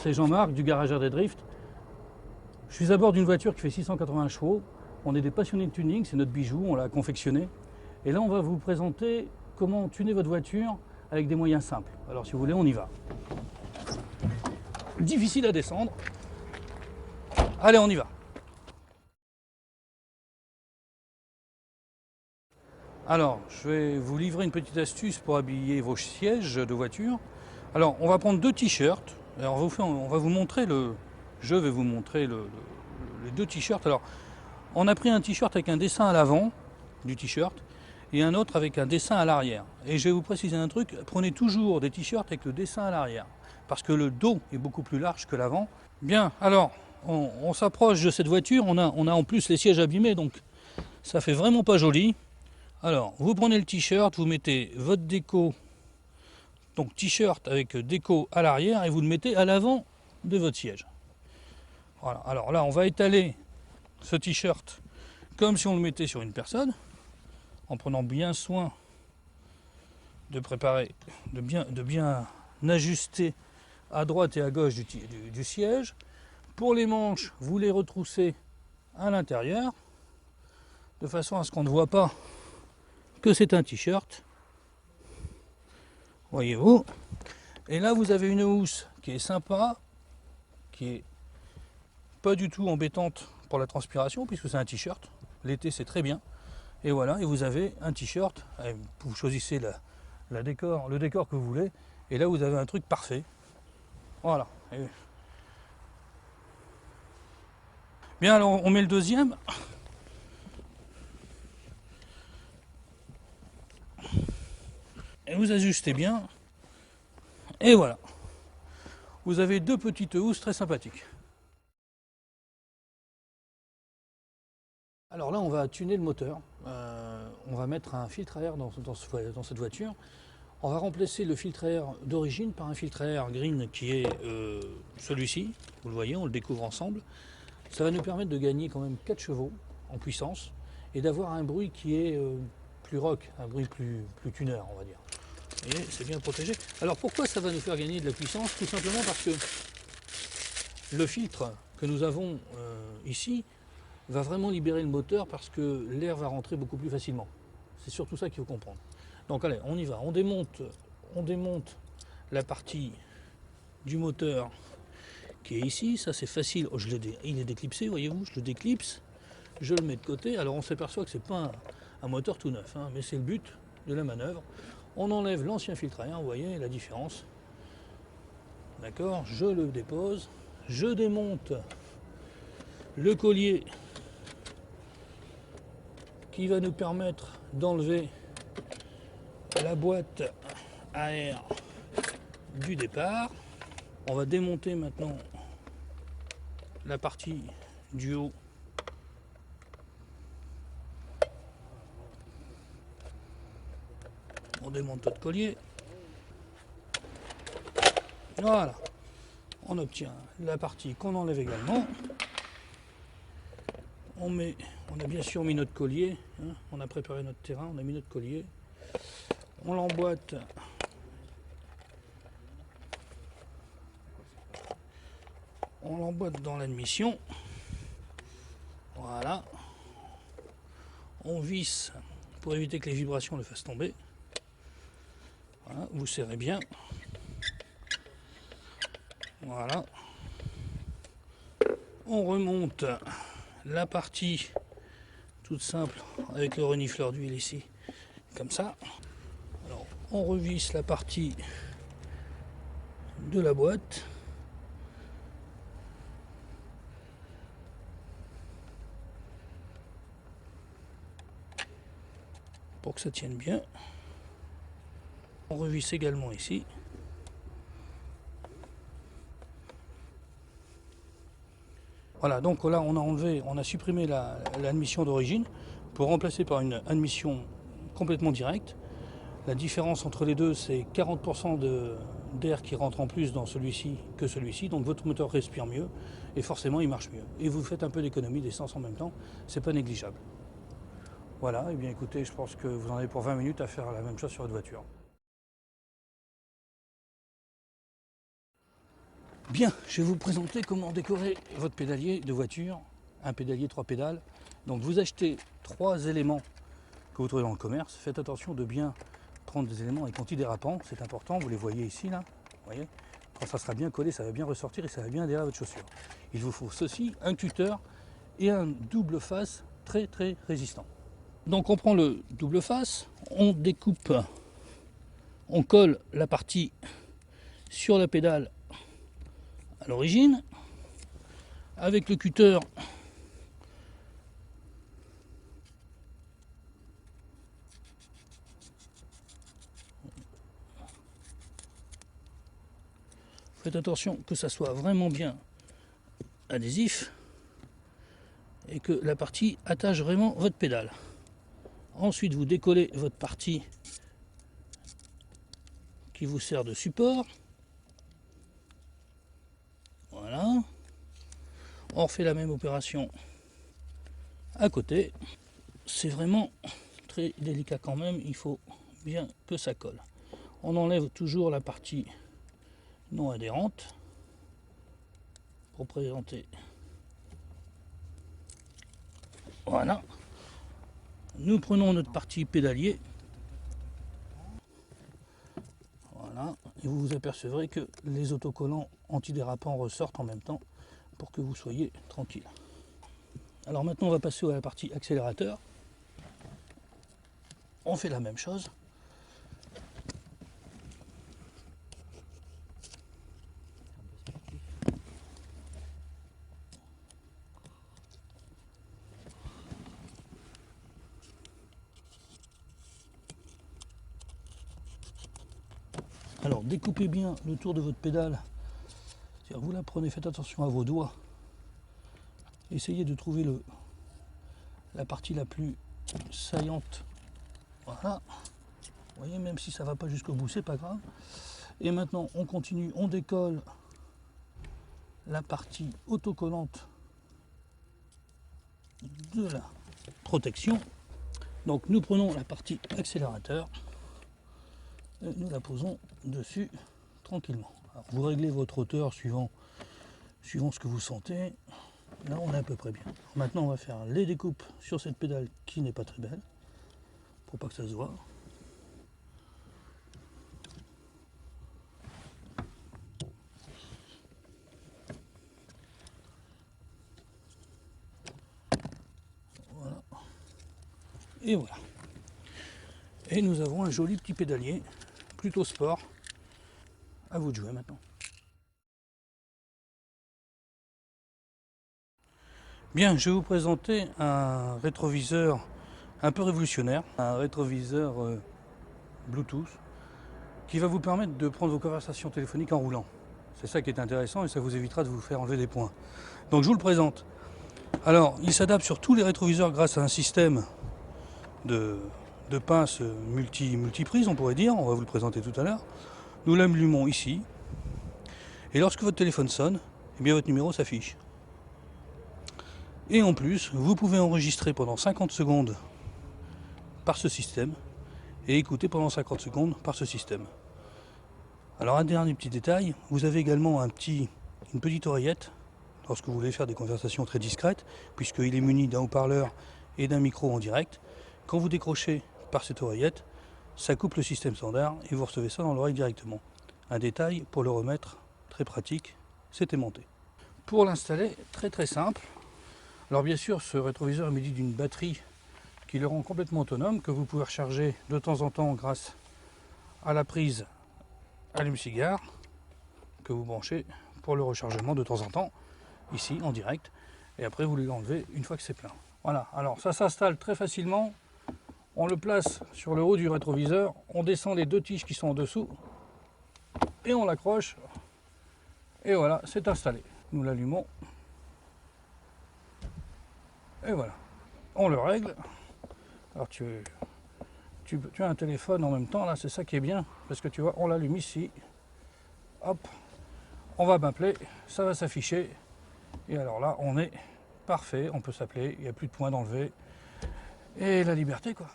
c'est Jean-Marc du garage RD Drift. Je suis à bord d'une voiture qui fait 680 chevaux. On est des passionnés de tuning, c'est notre bijou, on l'a confectionné. Et là, on va vous présenter comment tuner votre voiture avec des moyens simples. Alors si vous voulez, on y va. Difficile à descendre. Allez, on y va. Alors, je vais vous livrer une petite astuce pour habiller vos sièges de voiture. Alors, on va prendre deux t-shirts. Alors, on va vous montrer je vais vous montrer les deux t-shirts. Alors, on a pris un t-shirt avec un dessin à l'avant du t-shirt et un autre avec un dessin à l'arrière. Et je vais vous préciser un truc, prenez toujours des t-shirts avec le dessin à l'arrière, parce que le dos est beaucoup plus large que l'avant. Bien, alors, on s'approche de cette voiture, on a en plus les sièges abîmés, donc ça fait vraiment pas joli. Alors, vous prenez le t-shirt, vous mettez votre déco, donc t-shirt avec déco à l'arrière, et vous le mettez à l'avant de votre siège. Voilà, alors là, on va étaler ce t-shirt comme si on le mettait sur une personne, en prenant bien soin de préparer, de bien ajuster à droite et à gauche du siège. Pour les manches, vous les retroussez à l'intérieur, de façon à ce qu'on ne voit pas que c'est un t-shirt, voyez-vous. Et là vous avez une housse qui est sympa, qui est pas du tout embêtante pour la transpiration puisque c'est un t-shirt, l'été c'est très bien. Et voilà, et vous avez un t-shirt, vous choisissez le décor que vous voulez, et là vous avez un truc parfait. Voilà. Bien, alors on met le deuxième. Et vous ajustez bien. Et voilà. Vous avez deux petites housses très sympathiques. Alors là, on va tuner le moteur. On va mettre un filtre à air dans cette voiture. On va remplacer le filtre à air d'origine par un filtre à air green qui est celui-ci. Vous le voyez, on le découvre ensemble. Ça va nous permettre de gagner quand même 4 chevaux en puissance et d'avoir un bruit qui est plus rock, un bruit plus tuner, on va dire. Et c'est bien protégé. Alors pourquoi ça va nous faire gagner de la puissance? Tout simplement parce que le filtre que nous avons ici va vraiment libérer le moteur parce que l'air va rentrer beaucoup plus facilement. C'est surtout ça qu'il faut comprendre. Donc allez, on y va. On démonte la partie du moteur qui est ici. Ça c'est facile. Oh, il est déclipsé, voyez-vous. Je le déclipse, je le mets de côté. Alors on s'aperçoit que c'est pas un moteur tout neuf, hein, mais c'est le but de la manœuvre. On enlève l'ancien filtre à air, vous voyez la différence. D'accord, je le dépose, je démonte le collier qui va nous permettre d'enlever la boîte à air du départ. On va démonter maintenant la partie du haut. On démonte notre collier. Voilà. On obtient la partie qu'on enlève également. On a bien sûr mis notre collier. Hein, on a préparé notre terrain, on a mis notre collier. On l'emboîte. On l'emboîte dans l'admission. Voilà. On visse pour éviter que les vibrations le fassent tomber. Voilà, vous serrez bien. Voilà. On remonte la partie toute simple avec le renifleur d'huile ici, comme ça. Alors, on revisse la partie de la boîte. Pour que ça tienne bien. On revisse également ici. Voilà, donc là on a supprimé l'admission d'origine pour remplacer par une admission complètement directe. La différence entre les deux, c'est 40% d'air qui rentre en plus dans celui-ci que celui-ci, donc votre moteur respire mieux et forcément il marche mieux. Et vous faites un peu d'économie d'essence en même temps, c'est pas négligeable. Voilà, et bien écoutez, je pense que vous en avez pour 20 minutes à faire la même chose sur votre voiture. Bien, je vais vous présenter comment décorer votre pédalier de voiture, un pédalier 3 pédales. Donc vous achetez 3 éléments que vous trouvez dans le commerce. Faites attention de bien prendre des éléments avec antidérapants, c'est important, vous les voyez ici là, vous voyez. Quand ça sera bien collé, ça va bien ressortir et ça va bien adhérer à votre chaussure. Il vous faut ceci, un tuteur et un double face très résistant. Donc on prend le double face, on découpe, on colle la partie sur la pédale à l'origine. Avec le cutter, faites attention que ça soit vraiment bien adhésif et que la partie attache vraiment votre pédale. Ensuite, vous décollez votre partie qui vous sert de support. Voilà. On refait la même opération à côté. C'est vraiment très délicat quand même, il faut bien que ça colle. On enlève toujours la partie non adhérente pour présenter. Voilà. Nous prenons notre partie pédalier. Voilà. Et vous vous apercevrez que les autocollants antidérapants ressortent en même temps pour que vous soyez tranquille. Alors maintenant on va passer à la partie accélérateur. On fait la même chose. Alors découpez bien le tour de votre pédale. Vous la prenez, faites attention à vos doigts. Essayez de trouver la partie la plus saillante. Voilà. Vous voyez, même si ça ne va pas jusqu'au bout, c'est pas grave. Et maintenant, on continue, on décolle la partie autocollante de la protection. Donc nous prenons la partie accélérateur et nous la posons dessus tranquillement. Alors, vous réglez votre hauteur suivant ce que vous sentez. Là on est à peu près bien. Maintenant on va faire les découpes sur cette pédale qui n'est pas très belle, pour pas que ça se voit. Voilà. Et voilà. Et nous avons un joli petit pédalier, plutôt sport. À vous de jouer maintenant. Bien, je vais vous présenter un rétroviseur un peu révolutionnaire, un rétroviseur Bluetooth qui va vous permettre de prendre vos conversations téléphoniques en roulant. C'est ça qui est intéressant et ça vous évitera de vous faire enlever des points. Donc je vous le présente. Alors, il s'adapte sur tous les rétroviseurs grâce à un système de pinces multi-prises, on pourrait dire. On va vous le présenter tout à l'heure. Nous l'allumons ici. Et lorsque votre téléphone sonne, eh bien votre numéro s'affiche. Et en plus, vous pouvez enregistrer pendant 50 secondes par ce système et écouter pendant 50 secondes par ce système. Alors un dernier petit détail, vous avez également une petite oreillette lorsque vous voulez faire des conversations très discrètes, puisqu'il est muni d'un haut-parleur et d'un micro en direct. Quand vous décrochez par cette oreillette, ça coupe le système standard et vous recevez ça dans l'oreille directement. Un détail pour le remettre, très pratique, c'est aimanté. Pour l'installer, très simple. Alors bien sûr, ce rétroviseur est muni d'une batterie qui le rend complètement autonome, que vous pouvez recharger de temps en temps grâce à la prise allume-cigare que vous branchez pour le rechargement de temps en temps, ici en direct, et après vous l'enlevez une fois que c'est plein. Voilà, alors ça s'installe très facilement, on le place sur le haut du rétroviseur, on descend les 2 tiges qui sont en dessous, et on l'accroche, et voilà, c'est installé. Nous l'allumons, et voilà, on le règle. Alors tu as un téléphone en même temps, là c'est ça qui est bien, parce que tu vois, on l'allume ici, hop, on va m'appeler, ça va s'afficher, et alors là on est parfait, on peut s'appeler, il n'y a plus de points d'enlever, et la liberté quoi.